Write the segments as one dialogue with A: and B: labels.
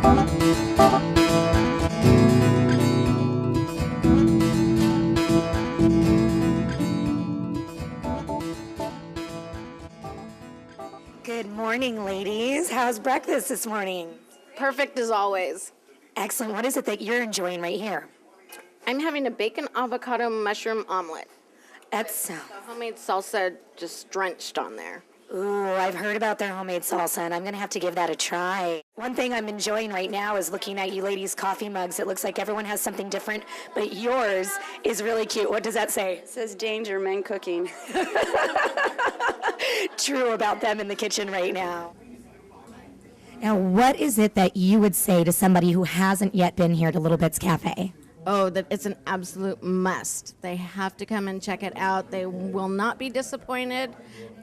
A: Good morning, ladies. How's breakfast this morning?
B: Perfect as always.
A: Excellent. What is it that you're enjoying right here?
B: I'm having a bacon avocado mushroom omelet.
A: That's
B: The homemade salsa just drenched on there.
A: Ooh, I've heard about their homemade salsa, and I'm going to have to give that a try. One thing I'm enjoying right now is looking at you ladies' coffee mugs. It looks like everyone has something different, but yours is really cute. What does that say?
C: It says danger, men cooking.
A: True about them in the kitchen right now. Now, what is it that you would say to somebody who hasn't yet been here to Little Bits Cafe?
B: Oh, that it's an absolute must. They have to come and check it out. They will not be disappointed.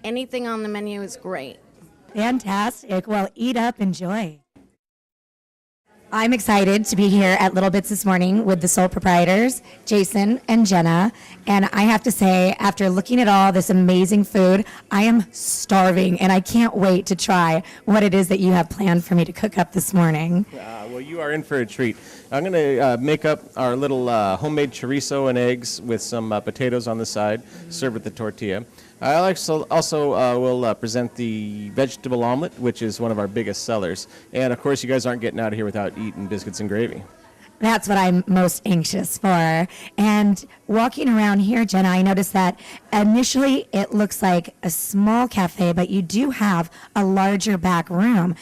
B: Anything on the menu is great.
A: Fantastic. Well, eat up, enjoy. I'm excited to be here at Little Bits this morning with the sole proprietors, Jason and Jenna. And I have to say, after looking at all this amazing food, I am starving, and I can't wait to try what it is that you have planned for me to cook up this morning.
D: Well, you are in for a treat. I'm going to make up our little homemade chorizo and eggs with some potatoes on the side, served with the tortilla. I also will present the vegetable omelet, which is one of our biggest sellers. And, of course, you guys aren't getting out of here without eating biscuits and gravy.
A: That's what I'm most anxious for. And walking around here, Jenna, I noticed that initially it looks like a small cafe, but you do have a larger back room.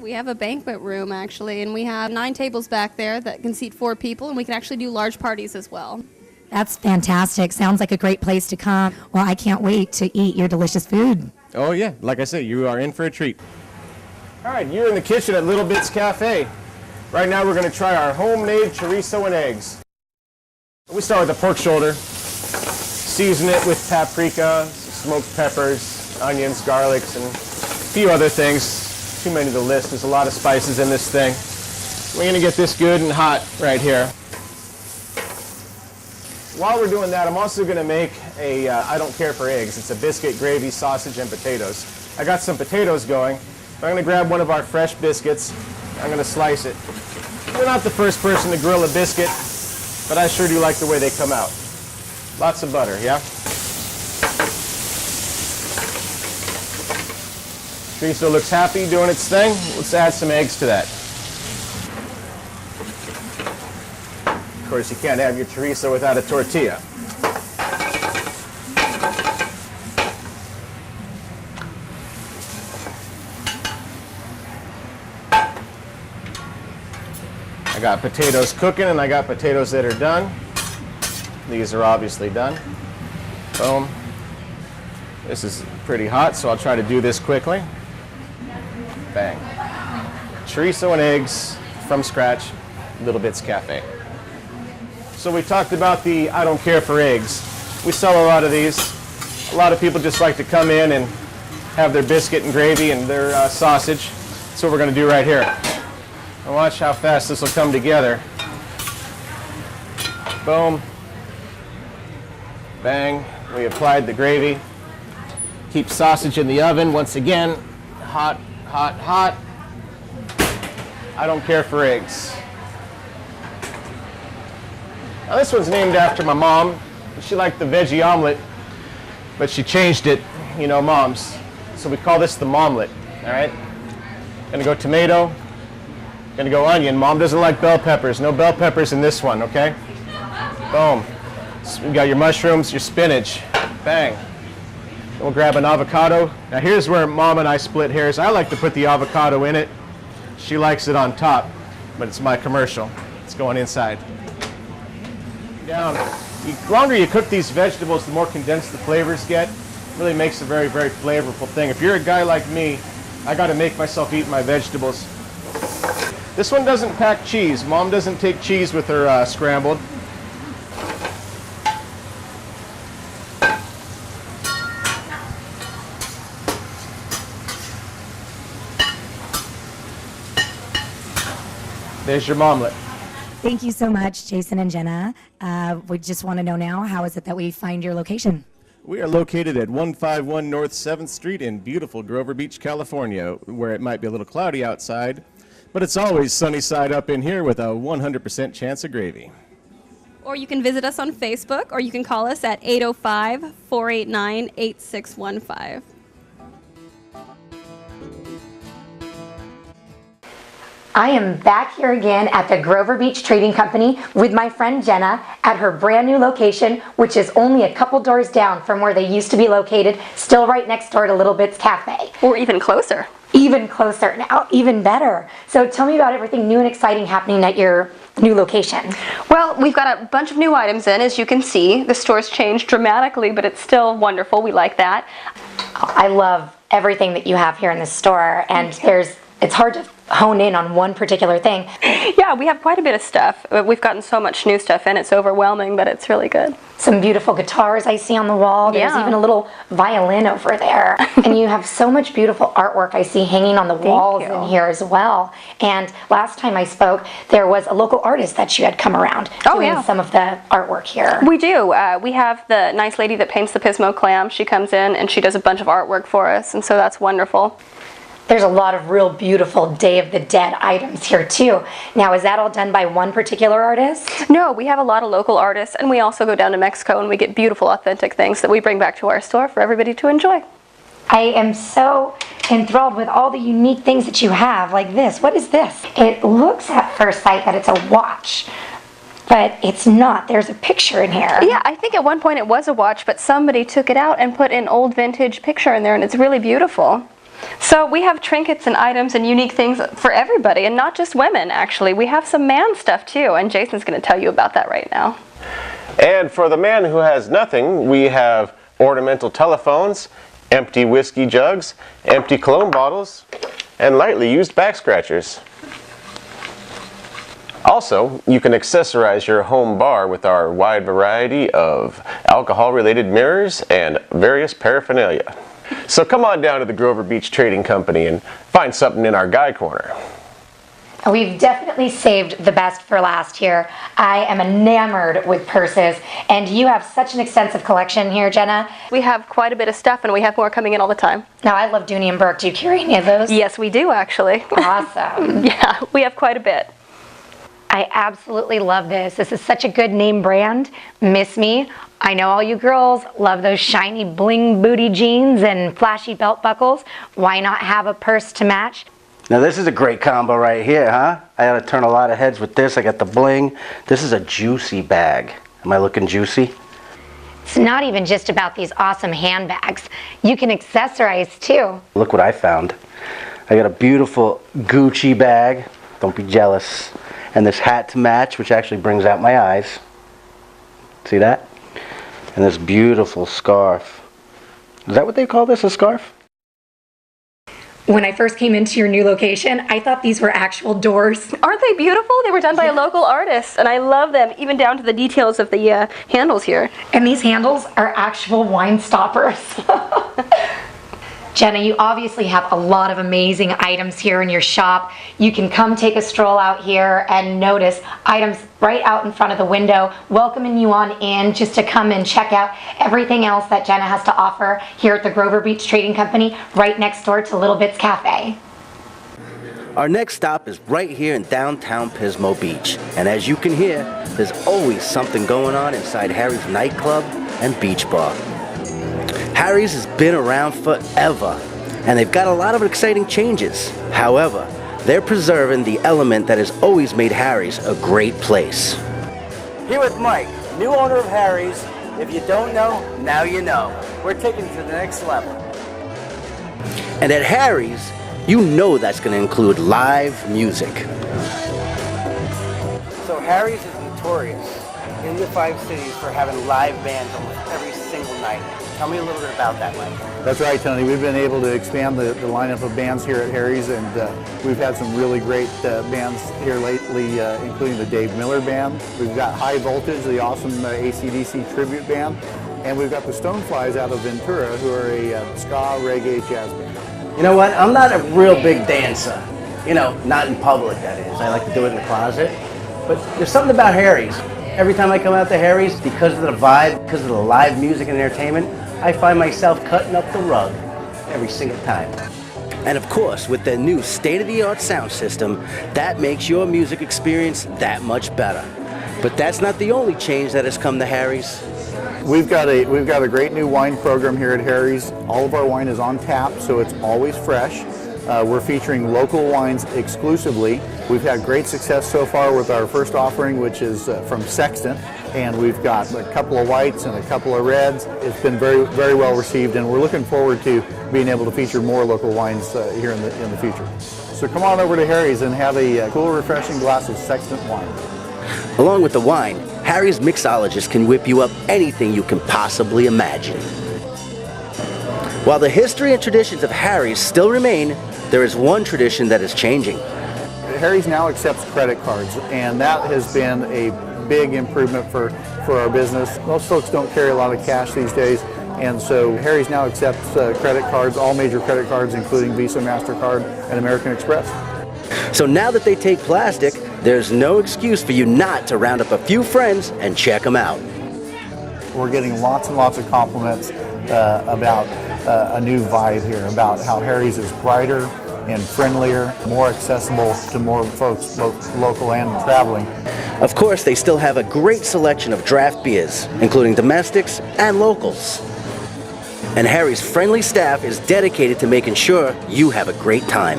E: We have a banquet room, actually, and we have 9 tables back there that can seat 4 people, and we can actually do large parties as well.
A: That's fantastic. Sounds like a great place to come. Well, I can't wait to eat your delicious food.
D: Oh, yeah. Like I said, you are in for a treat. All right, you're in the kitchen at Little Bits Cafe. Right now, we're going to try our homemade chorizo and eggs. We start with the pork shoulder. Season it with paprika, smoked peppers, onions, garlics, and a few other things. Too many to list. There's a lot of spices in this thing. We're going to get this good and hot right here. While we're doing that, I'm also going to make a I don't care for eggs. It's a biscuit, gravy, sausage, and potatoes. I got some potatoes going. I'm going to grab one of our fresh biscuits. I'm going to slice it. You're not the first person to grill a biscuit, but I sure do like the way they come out. Lots of butter, yeah? Chorizo looks happy doing its thing. Let's add some eggs to that. Of course, you can't have your chorizo without a tortilla. I got potatoes cooking, and I got potatoes that are done. These are obviously done. Boom. This is pretty hot, so I'll try to do this quickly. Bang. Chorizo and eggs from scratch, Little Bits Cafe. So we talked about the I don't care for eggs. We sell a lot of these. A lot of people just like to come in and have their biscuit and gravy and their sausage. That's what we're going to do right here. And watch how fast this will come together. Boom. Bang. We applied the gravy. Keep sausage in the oven once again. Hot, hot, hot. I don't care for eggs. Now this one's named after my mom. She liked the veggie omelet, but she changed it, you know, moms. So we call this the momlet, all right? Gonna go tomato, gonna go onion. Mom doesn't like bell peppers. No bell peppers in this one, okay? Boom. So we got your mushrooms, your spinach. Bang. Then we'll grab an avocado. Now here's where Mom and I split hairs. I like to put the avocado in it. She likes it on top, but it's my commercial. It's going inside. Down. The longer you cook these vegetables, the more condensed the flavors get. It really makes a very, very flavorful thing. If you're a guy like me, I got to make myself eat my vegetables. This one doesn't pack cheese. Mom doesn't take cheese with her scrambled. There's your momlet.
A: Thank you so much, Jason and Jenna. We just want to know now, how is it that we find your location?
D: We are located at 151 North 7th Street in beautiful Grover Beach, California, where it might be a little cloudy outside, But it's always sunny side up in here with a 100% chance of gravy.
E: Or you can visit us on Facebook, or you can call us at 805-489-8615.
A: I am back here again at the Grover Beach Trading Company with my friend Jenna at her brand new location, which is only a couple doors down from where they used to be located, still right next door to Little Bits Cafe.
C: Or even closer.
A: Even closer now, even better. So tell me about everything new and exciting happening at your new location.
C: Well, we've got a bunch of new items in, as you can see. The store's changed dramatically, but it's still wonderful. We like that.
A: I love everything that you have here in the store, and it's hard to hone in on one particular thing.
C: Yeah, we have quite a bit of stuff. We've gotten so much new stuff in, it's overwhelming, but it's really good.
A: Some beautiful guitars I see on the wall. There's
C: Yeah.
A: even a little violin over there. And you have so much beautiful artwork I see hanging on the walls
C: you.
A: in here as well. And last time I spoke, there was a local artist that you had come around doing
C: yeah.
A: some of the artwork here.
C: We do. We have the nice lady that paints the Pismo clam. She comes in and she does a bunch of artwork for us, and so that's wonderful.
A: There's a lot of real beautiful Day of the Dead items here too. Now, is that all done by one particular artist?
C: No, we have a lot of local artists, and we also go down to Mexico and we get beautiful, authentic things that we bring back to our store for everybody to enjoy.
A: I am so enthralled with all the unique things that you have, like this. What is this? It looks at first sight that it's a watch, but it's not. There's a picture in here.
C: Yeah, I think at one point it was a watch, but somebody took it out and put an old vintage picture in there, and it's really beautiful. So we have trinkets and items and unique things for everybody, and not just women, actually. We have some man stuff too, and Jason's going to tell you about that right now.
D: And for the man who has nothing, we have ornamental telephones, empty whiskey jugs, empty cologne bottles, and lightly used back scratchers. Also, you can accessorize your home bar with our wide variety of alcohol-related mirrors and various paraphernalia. So come on down to the Grover Beach Trading Company and find something in our guy corner.
A: We've definitely saved the best for last here. I am enamored with purses, and you have such an extensive collection here, Jenna.
C: We have quite a bit of stuff, and we have more coming in all the time.
A: Now, I love Dooney and Burke. Do you carry any of those?
C: Yes, we do, actually.
A: Awesome.
C: Yeah, we have quite a bit.
A: I absolutely love this. This is such a good name brand. Miss Me. I know all you girls love those shiny bling booty jeans and flashy belt buckles. Why not have a purse to match?
F: Now this is a great combo right here, huh? I gotta turn a lot of heads with this. I got the bling. This is a juicy bag. Am I looking juicy?
A: It's not even just about these awesome handbags. You can accessorize too.
F: Look what I found. I got a beautiful Gucci bag. Don't be jealous. And this hat to match, which actually brings out my eyes. See that? And this beautiful scarf. Is that what they call this, a scarf?
A: When I first came into your new location, I thought these were actual doors.
C: Aren't they beautiful? They were done by a local artist, and I love them, even down to the details of the handles here.
A: And these handles are actual wine stoppers. Jenna, you obviously have a lot of amazing items here in your shop. You can come take a stroll out here and notice items right out in front of the window, welcoming you on in just to come and check out everything else that Jenna has to offer here at the Grover Beach Trading Company, right next door to Little Bits Cafe.
F: Our next stop is right here in downtown Pismo Beach. And as you can hear, there's always something going on inside Harry's nightclub and beach bar. Harry's has been around forever, and they've got a lot of exciting changes. However, they're preserving the element that has always made Harry's a great place.
G: Here with Mike, new owner of Harry's. If you don't know, now you know. We're taking it to the next level.
F: And at Harry's, you know that's going to include live music.
G: So Harry's is notorious in the 5 cities for having live bands almost every single night. Tell me a little bit about that, Mike.
H: That's right, Tony. We've been able to expand the lineup of bands here at Harry's, and we've had some really great bands here lately, including the Dave Miller Band. We've got High Voltage, the awesome AC/DC tribute band, and we've got the Stoneflies out of Ventura, who are a ska, reggae, jazz band.
F: You know what? I'm not a real big dancer. You know, not in public, that is. I like to do it in the closet. But there's something about Harry's. Every time I come out to Harry's, because of the vibe, because of the live music and entertainment, I find myself cutting up the rug every single time. And of course, with their new state-of-the-art sound system, that makes your music experience that much better. But that's not the only change that has come to Harry's.
H: We've got a great new wine program here at Harry's. All of our wine is on tap, so it's always fresh. We're featuring local wines exclusively. We've had great success so far with our first offering, which is from Sexton, and we've got a couple of whites and a couple of reds. It's been very, very well received, and we're looking forward to being able to feature more local wines here in the future. So come on over to Harry's and have a cool, refreshing glass of Sexton wine.
F: Along with the wine, Harry's mixologist can whip you up anything you can possibly imagine. While the history and traditions of Harry's still remain, there is one tradition that is changing.
H: Harry's now accepts credit cards, and that has been a big improvement for our business. Most folks don't carry a lot of cash these days, and so Harry's now accepts credit cards, all major credit cards, including Visa, MasterCard, and American Express.
F: So now that they take plastic, there's no excuse for you not to round up a few friends and check them out.
H: We're getting lots and lots of compliments about a new vibe here, about how Harry's is brighter and friendlier, more accessible to more folks, both local and traveling.
F: Of course, they still have a great selection of draft beers, including domestics and locals. And Harry's friendly staff is dedicated to making sure you have a great time.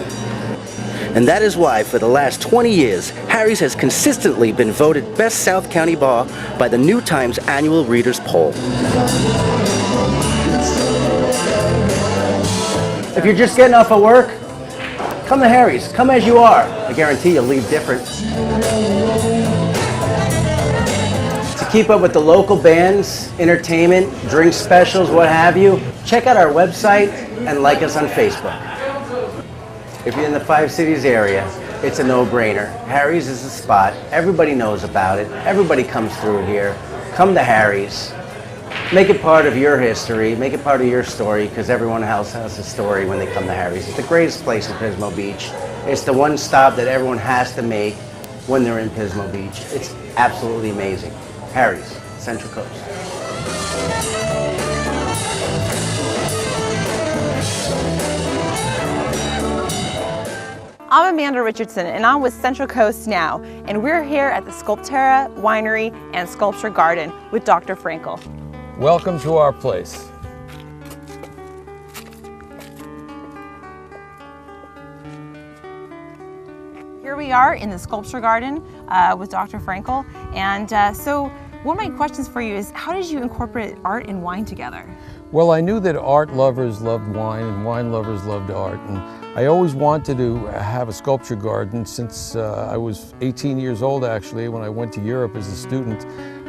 F: And that is why, for the last 20 years, Harry's has consistently been voted Best South County Bar by the New Times annual Readers' Poll. If you're just getting off of work, come to Harry's. Come as you are. I guarantee you'll leave different. To keep up with the local bands, entertainment, drink specials, what have you, check out our website and like us on Facebook. If you're in the 5 Cities area, it's a no-brainer. Harry's is the spot. Everybody knows about it. Everybody comes through here. Come to Harry's. Make it part of your history. Make it part of your story, because everyone else has a story when they come to Harry's. It's the greatest place in Pismo Beach. It's the one stop that everyone has to make when they're in Pismo Beach. It's absolutely amazing. Harry's, Central Coast.
I: I'm Amanda Richardson, and I'm with Central Coast Now, and we're here at the Sculpterra Winery and Sculpture Garden with Dr. Frankel.
J: Welcome to our place.
I: Here we are in the Sculpture Garden with Dr. Frankel, and so one of my questions for you is, how did you incorporate art and wine together?
J: Well, I knew that art lovers loved wine and wine lovers loved art, and I always wanted to have a sculpture garden since I was 18 years old, actually. When I went to Europe as a student,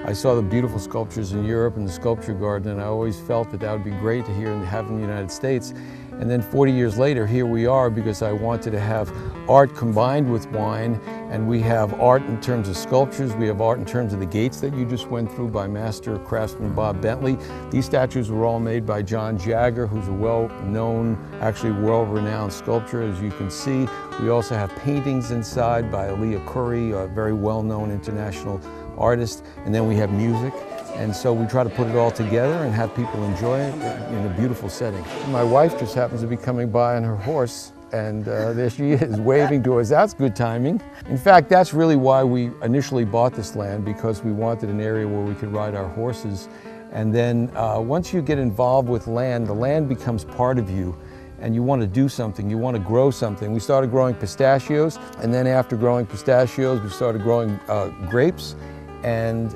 J: I saw the beautiful sculptures in Europe in the sculpture garden, and I always felt that that would be great to hear and have in the United States. And then 40 years later, here we are, because I wanted to have art combined with wine, and we have art in terms of sculptures. We have art in terms of the gates that you just went through by master craftsman Bob Bentley. These statues were all made by John Jagger, who's a well-known, actually world-renowned sculptor, as you can see. We also have paintings inside by Leah Curry, a very well-known international artist, and then we have music. And so we try to put it all together and have people enjoy it in a beautiful setting. My wife just happens to be coming by on her horse, and there she is waving to us. That's good timing. In fact, that's really why we initially bought this land, because we wanted an area where we could ride our horses. And then once you get involved with land, the land becomes part of you, and you want to do something, you want to grow something. We started growing pistachios, and then after growing pistachios, we started growing grapes. And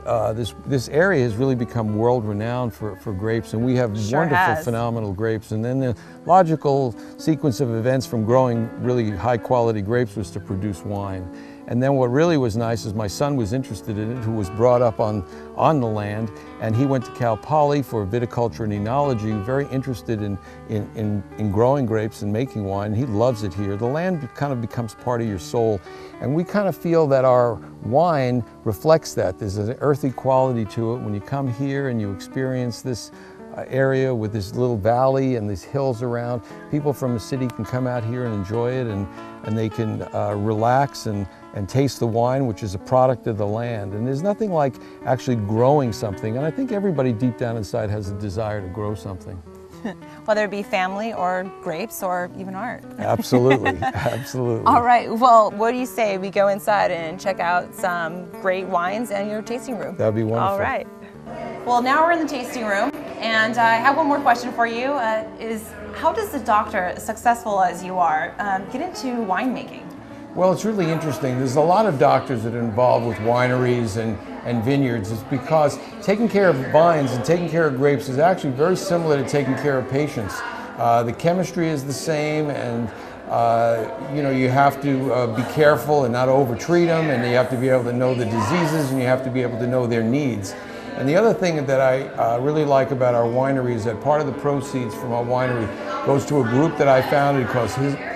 J: this area has really become world-renowned for grapes, and we have wonderful, phenomenal grapes. And then the logical sequence of events from growing really high-quality grapes was to produce wine. And then what really was nice is my son was interested in it, who was brought up on the land, and he went to Cal Poly for viticulture and enology, very interested in growing grapes and making wine. He loves it here. The land kind of becomes part of your soul, and we kind of feel that our wine reflects that. There's an earthy quality to it. When you come here and you experience this area with this little valley and these hills around, people from the city can come out here and enjoy it, and they can relax and taste the wine, which is a product of the land. And there's nothing like actually growing something, and I think everybody deep down inside has a desire to grow something.
I: whether it be family or grapes or even art.
J: Absolutely, absolutely.
I: All right, well, what do you say we go inside and check out some great wines and your tasting room?
J: That'd be wonderful.
I: All right. Well, now we're in the tasting room, and I have one more question for you, is how does the doctor, as successful as you are, get into winemaking?
J: Well, it's really interesting. There's a lot of doctors that are involved with wineries and vineyards. It's because taking care of vines and taking care of grapes is actually very similar to taking care of patients. The chemistry is the same, and you know, you have to be careful and not over-treat them, and you have to be able to know the diseases, and you have to be able to know their needs. And the other thing that I really like about our winery is that part of the proceeds from our winery goes to a group that I founded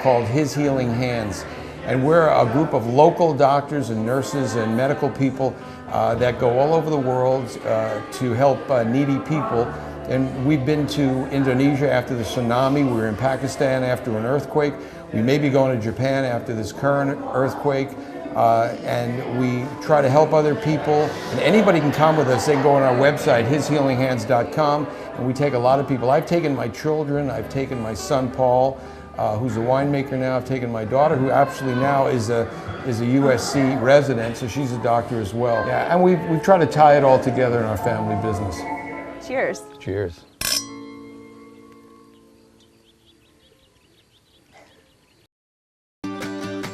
J: called His Healing Hands. And we're a group of local doctors and nurses and medical people that go all over the world to help needy people. And we've been to Indonesia after the tsunami. We were in Pakistan after an earthquake. We may be going to Japan after this current earthquake. And we try to help other people. And anybody can come with us. They can go on our website, hishealinghands.com, and we take a lot of people. I've taken my children. I've taken my son, Paul, who's a winemaker now. I've taken my daughter, who actually now is a USC resident, so she's a doctor as well. Yeah, and we've tried to tie it all together in our family business.
I: Cheers.
J: Cheers.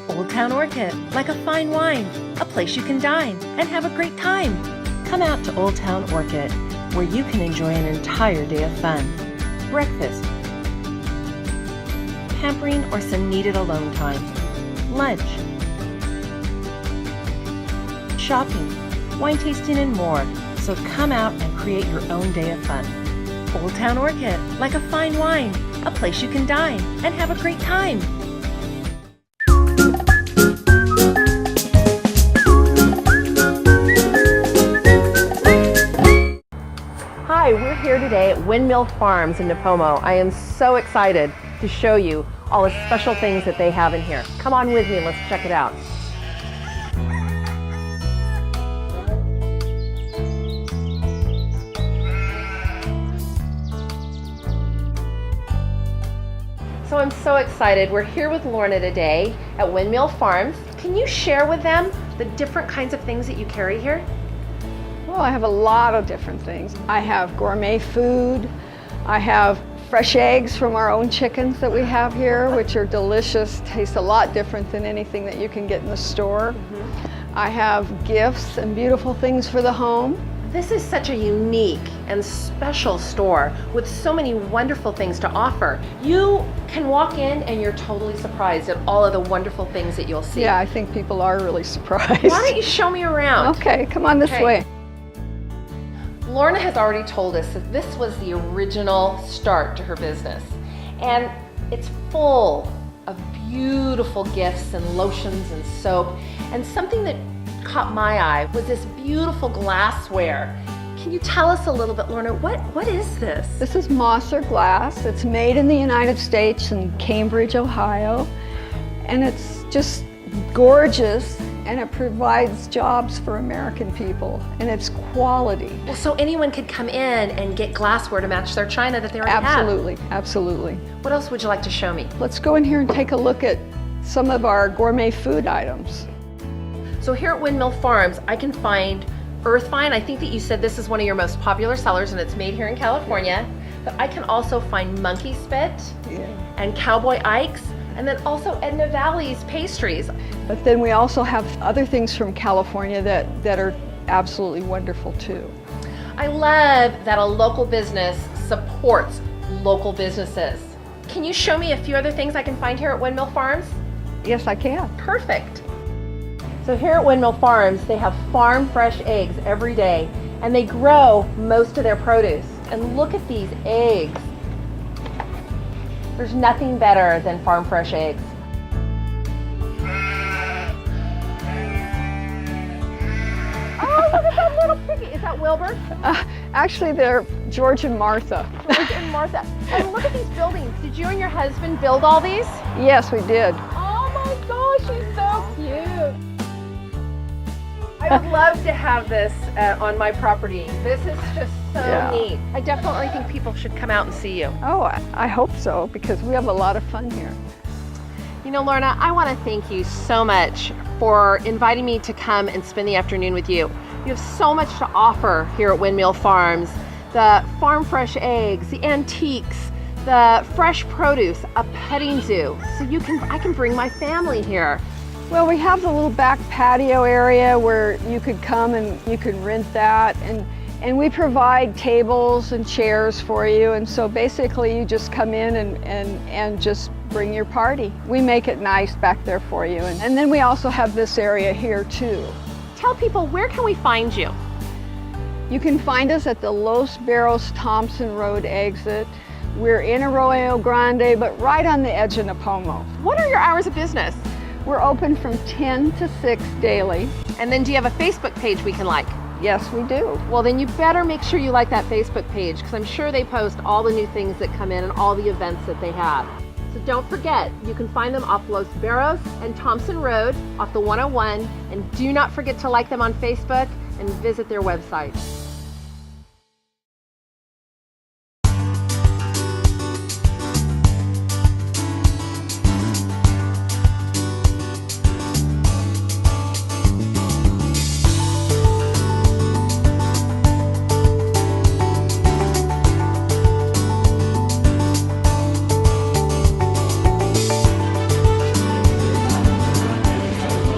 K: Old Town Orchid, like a fine wine, a place you can dine and have a great time. Come out to Old Town Orchid, where you can enjoy an entire day of fun. Breakfast, pampering, or some needed alone time. Lunch, shopping, wine tasting, and more. So come out and create your own day of fun. Old Town Orchid, like a fine wine, a place you can dine and have a great time. Hi, we're here today at Windmill Farms in Nipomo. I am so excited to show you all the special things that they have in here. Come on with me and let's check it out. So I'm so excited. We're here with Lorna today at Windmill Farms. Can you share with them the different kinds of things that you carry here?
L: Well, I have a lot of different things. I have gourmet food. I have fresh eggs from our own chickens that we have here, which are delicious, taste a lot different than anything that you can get in the store. I have gifts and beautiful things for the home.
K: This is such a unique and special store with so many wonderful things to offer. You can walk in and you're totally surprised at all of the wonderful things that you'll see.
L: Yeah, I think people are really surprised.
K: Why don't you show me around?
L: Okay, come on this way.
K: Lorna has already told us that this was the original start to her business. And it's full of beautiful gifts and lotions and soap. And something that caught my eye was this beautiful glassware. Can you tell us a little bit, Lorna, what is this?
L: This is Mosser glass. It's made in the United States in Cambridge, Ohio. And it's just gorgeous, and it provides jobs for American people, and it's quality.
K: Well, so anyone could come in and get glassware to match their china that they already have?
L: Absolutely, absolutely.
K: What else would you like to show me?
L: Let's go in here and take a look at some of our gourmet food items.
K: So here at Windmill Farms, I can find Earthvine. I think that you said this is one of your most popular sellers, and it's made here in California. But I can also find Monkey Spit and Cowboy Ike's, and then also Edna Valley's pastries.
L: But then we also have other things from California that are absolutely wonderful too.
K: I love that a local business supports local businesses. Can you show me a few other things I can find here at Windmill Farms?
L: Yes, I can.
K: Perfect. So here at Windmill Farms, they have farm fresh eggs every day, and they grow most of their produce. And look at these eggs. There's nothing better than farm fresh eggs. Oh, look at that little piggy. Is that Wilbur?
L: Actually, they're George and Martha.
K: George and Martha. And look at these buildings. Did you and your husband build all these?
L: Yes, we did.
K: Oh my gosh, she's so cute. I would love to have this on my property. This is just so
L: Yeah.
K: neat. I definitely think people should come out and see you.
L: Oh, I hope so, because we have a lot of fun here.
K: You know, Lorna, I want to thank you so much for inviting me to come and spend the afternoon with you. You have so much to offer here at Windmill Farms. The farm fresh eggs, the antiques, the fresh produce, a petting zoo. So I can bring my family here.
L: Well, we have the little back patio area where you could come and you could rent that, and we provide tables and chairs for you, and so basically you just come in and just bring your party. We make it nice back there for you, and then we also have this area here too.
K: Tell people, where can we find you?
L: You can find us at the Los Barros Thompson Road exit. We're in Arroyo Grande, but right on the edge of Napomo.
K: What are your hours of business?
L: We're open from 10 to 6 daily.
K: And then do you have a Facebook page we can like?
L: Yes, we do.
K: Well, then you better make sure you like that Facebook page, because I'm sure they post all the new things that come in and all the events that they have. So don't forget, you can find them off Los Barros and Thompson Road off the 101, and do not forget to like them on Facebook and visit their website.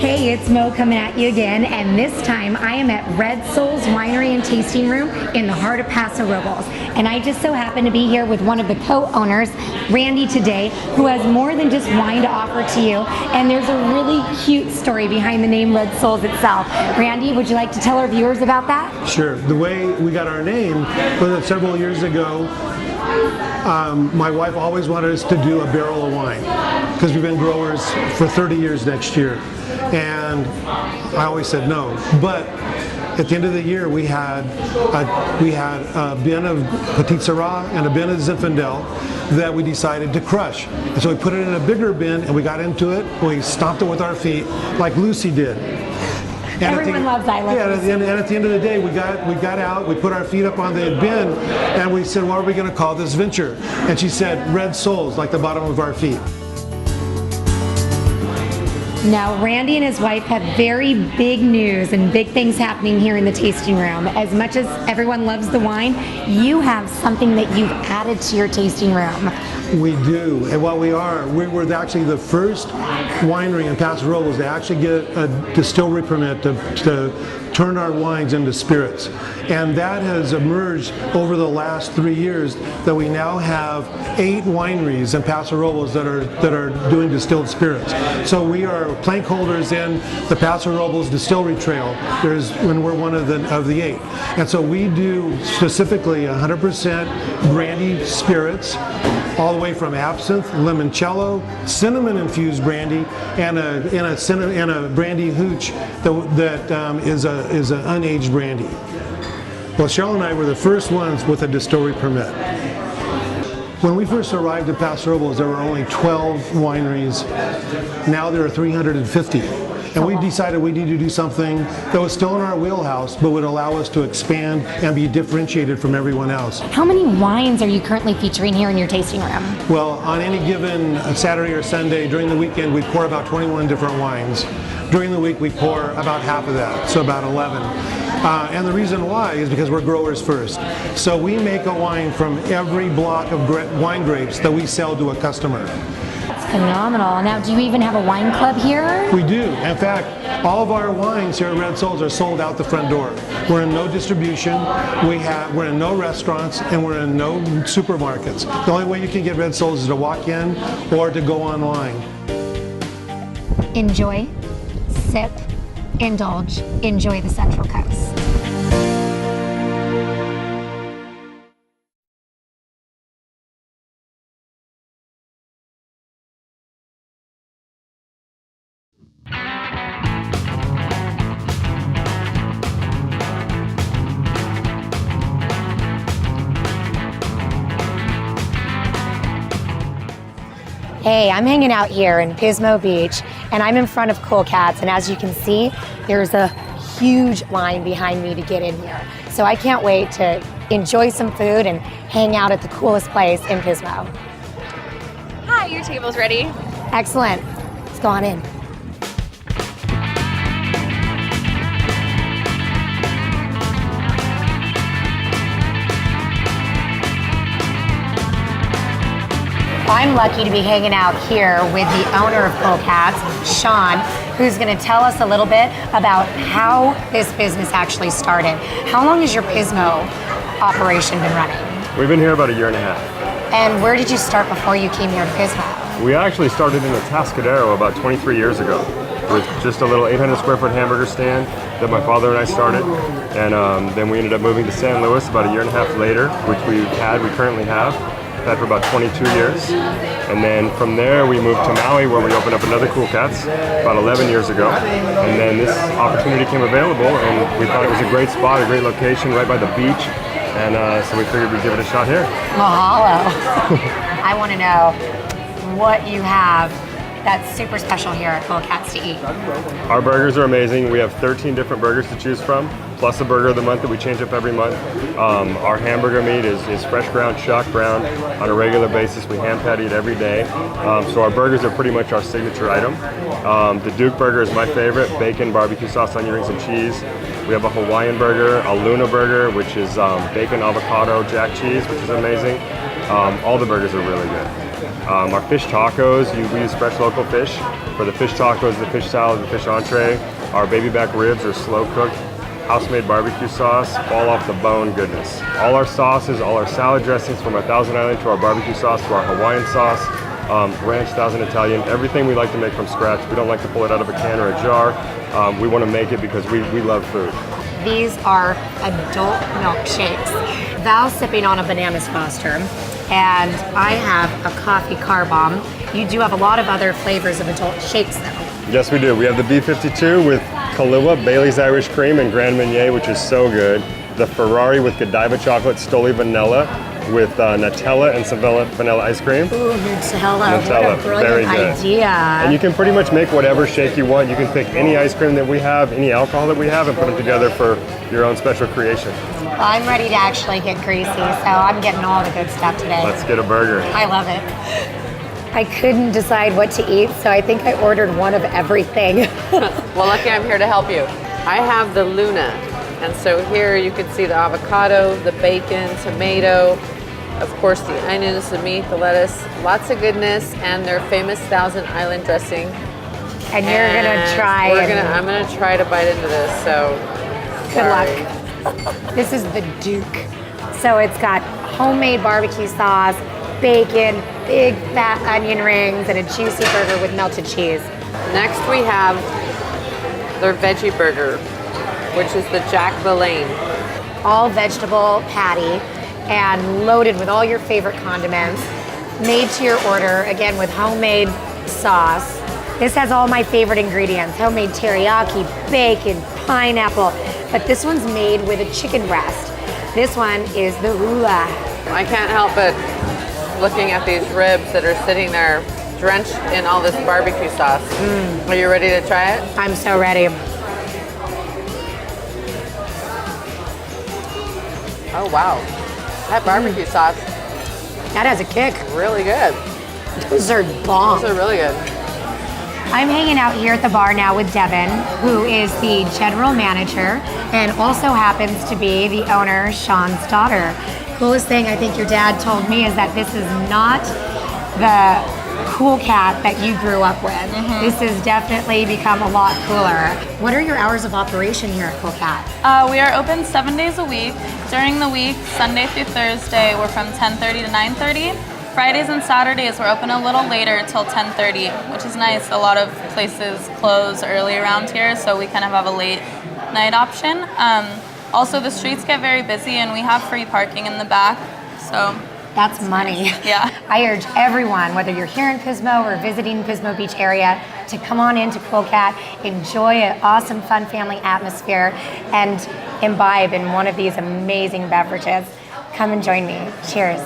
A: Hey, it's Mo coming at you again, and this time I am at Red Soul's Winery and Tasting Room in the heart of Paso Robles. And I just so happen to be here with one of the co-owners, Randy, today, who has more than just wine to offer to you. And there's a really cute story behind the name Red Souls itself. Randy, would you like to tell our viewers about that?
M: Sure. The way we got our name was that several years ago, my wife always wanted us to do a barrel of wine because we've been growers for 30 years next year. And I always said no. But at the end of the year, we had a bin of Petit Syrah and a bin of Zinfandel that we decided to crush. And so we put it in a bigger bin and we got into it. We stomped it with our feet like Lucy did. And
A: Everyone loves I Love Lucy.
M: And at the end of the day, we got out, we put our feet up on the bin, and we said, what are we going to call this venture? And she said, Red Souls, like the bottom of our feet.
A: Now, Randy and his wife have very big news and big things happening here in the tasting room. As much as everyone loves the wine, you have something that you've added to your tasting room.
M: We do, and what we were actually the first winery in Paso Robles to actually get a distillery permit to turn our wines into spirits. And that has emerged over the last 3 years that we now have 8 wineries in Paso Robles that are doing distilled spirits. So we are plank holders in the Paso Robles Distillery Trail. When we're one of the 8. And so we do specifically 100% brandy spirits, all the way from absinthe, limoncello, cinnamon-infused brandy, and a brandy hooch that is an unaged brandy. Well, Cheryl and I were the first ones with a distillery permit. When we first arrived at Paso Robles, there were only 12 wineries. Now there are 350. And we decided we needed to do something that was still in our wheelhouse, but would allow us to expand and be differentiated from everyone else.
A: How many wines are you currently featuring here in your tasting room?
M: Well, on any given Saturday or Sunday, during the weekend, we pour about 21 different wines. During the week, we pour about half of that, so about 11. And the reason why is because we're growers first. So we make a wine from every block of wine grapes that we sell to a customer.
A: Phenomenal. Now, do you even have a wine club here?
M: We do. In fact, all of our wines here at Red Souls are sold out the front door. We're in no distribution, we're in no restaurants, and we're in no supermarkets. The only way you can get Red Souls is to walk in or to go online.
A: Enjoy, sip, indulge, enjoy the Central Coast. Hey, I'm hanging out here in Pismo Beach, and I'm in front of Cool Cats, and as you can see, there's a huge line behind me to get in here. So I can't wait to enjoy some food and hang out at the coolest place in Pismo.
C: Hi, your table's ready.
A: Excellent. Let's go on in. I'm lucky to be hanging out here with the owner of Cool Cats, Sean, who's going to tell us a little bit about how this business actually started. How long has your Pismo operation been running?
N: We've been here about a year and a half.
A: And where did you start before you came here to Pismo?
N: We actually started in Atascadero about 23 years ago with just a little 800 square foot hamburger stand that my father and I started. And then we ended up moving to San Luis about a year and a half later, which we currently have. Had for about 22 years. And then from there we moved to Maui where we opened up another Cool Cats about 11 years ago. And then this opportunity came available and we thought it was a great spot, a great location right by the beach. And so we figured we'd give it a shot here.
A: Mahalo. I want to know what you have that's super special here at Cool Cats to eat.
N: Our burgers are amazing. We have 13 different burgers to choose from, plus a burger of the month that we change up every month. Our hamburger meat is fresh ground, shock ground on a regular basis. We hand patty it every day. So our burgers are pretty much our signature item. The Duke burger is my favorite, bacon, barbecue sauce, onion rings, and cheese. We have a Hawaiian burger, a Luna burger, which is bacon, avocado, jack cheese, which is amazing. All the burgers are really good. Our fish tacos, we use fresh local fish. For the fish tacos, the fish salad, the fish entree. Our baby back ribs are slow cooked, house-made barbecue sauce, fall off the bone goodness. All our sauces, all our salad dressings, from our Thousand Island to our barbecue sauce to our Hawaiian sauce, ranch, Thousand Italian, everything we like to make from scratch. We don't like to pull it out of a can or a jar. We want to make it because we love food.
A: These are adult milkshakes. Val's sipping on a Bananas Foster, and I have a coffee car bomb. You do have a lot of other flavors of adult shakes though.
N: Yes, we do. We have the B52 with Kahlua, Bailey's Irish Cream, and Grand Marnier, which is so good. The Ferrari with Godiva Chocolate, Stoli Vanilla, with Nutella and some vanilla ice cream.
A: Ooh, Nutella. What a brilliant idea.
N: And you can pretty much make whatever shake you want. You can pick any ice cream that we have, any alcohol that we have, and put them together for your own special creation.
A: Well, I'm ready to actually get greasy, so I'm getting all the good stuff today.
N: Let's get a burger.
A: I love it. I couldn't decide what to eat, so I think I ordered one of everything.
O: Well, lucky I'm here to help you. I have the Luna, and so here you can see the avocado, the bacon, tomato, of course the onions, the meat, the lettuce, lots of goodness, and their famous Thousand Island dressing.
A: And you're gonna try it.
O: I'm gonna try to bite into this, so.
A: Good luck. This is the Duke. So it's got homemade barbecue sauce, bacon, big fat onion rings, and a juicy burger with melted cheese.
O: Next we have their veggie burger, which is the Jack Valane.
A: All vegetable patty and loaded with all your favorite condiments, made to your order, again with homemade sauce. This has all my favorite ingredients, homemade teriyaki, bacon, pineapple, but this one's made with a chicken breast. This one is the hula.
O: I can't help but looking at these ribs that are sitting there drenched in all this barbecue sauce. Are you ready to try it?
A: I'm so ready.
O: Oh wow, that barbecue sauce.
A: That has a kick.
O: Really good.
A: Those are bomb.
O: Those are really good.
A: I'm hanging out here at the bar now with Devin, who is the general manager and also happens to be the owner, Sean's daughter. Coolest thing I think your dad told me is that this is not the Cool Cat that you grew up with. This has definitely become a lot cooler. What are your hours of operation here at Cool Cat?
P: We are open 7 days a week. During the week, Sunday through Thursday, we're from 10:30 to 9:30. Fridays and Saturdays, we're open a little later till 10:30, which is nice. A lot of places close early around here, so we kind of have a late night option. Also, the streets get very busy and we have free parking in the back, so.
A: That's money.
P: Yeah.
A: I urge everyone, whether you're here in Pismo or visiting Pismo Beach area, to come on into Cool Cat, enjoy an awesome, fun family atmosphere, and imbibe in one of these amazing beverages. Come and join me. Cheers.